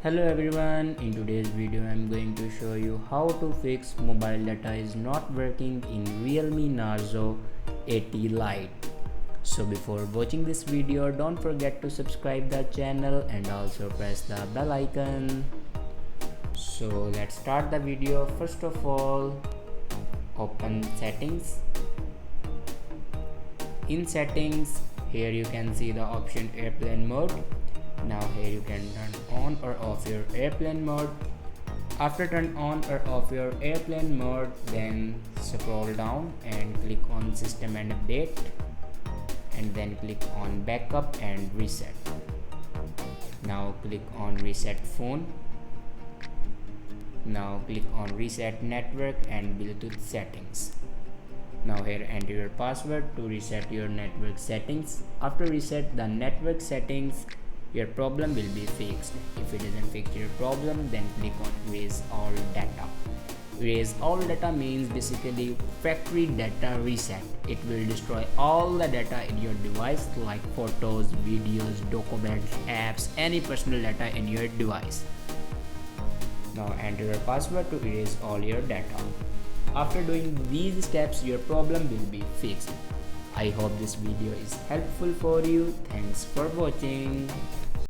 Hello everyone, in today's video I'm going to show you how to fix mobile data is not working in Realme Narzo 80 Lite. So before watching this video, don't forget to subscribe the channel and also press the bell icon. So let's start the video. First of all, open settings. In settings, here you can see the option airplane mode. Now here you can turn on or off your airplane mode. After turn on or off your airplane mode, then scroll down and click on system and update, and then click on backup and reset. Now click on reset phone. Now click on reset network and Bluetooth settings. Now here enter your password to reset your network settings. After reset the network settings, your problem will be fixed. If it doesn't fix your problem, then click on erase all data. Erase all data means basically factory data reset. It will destroy all the data in your device like photos, videos, documents, apps, any personal data in your device. Now enter your password to erase all your data. After doing these steps, your problem will be fixed. I hope this video is helpful for you. Thanks for watching.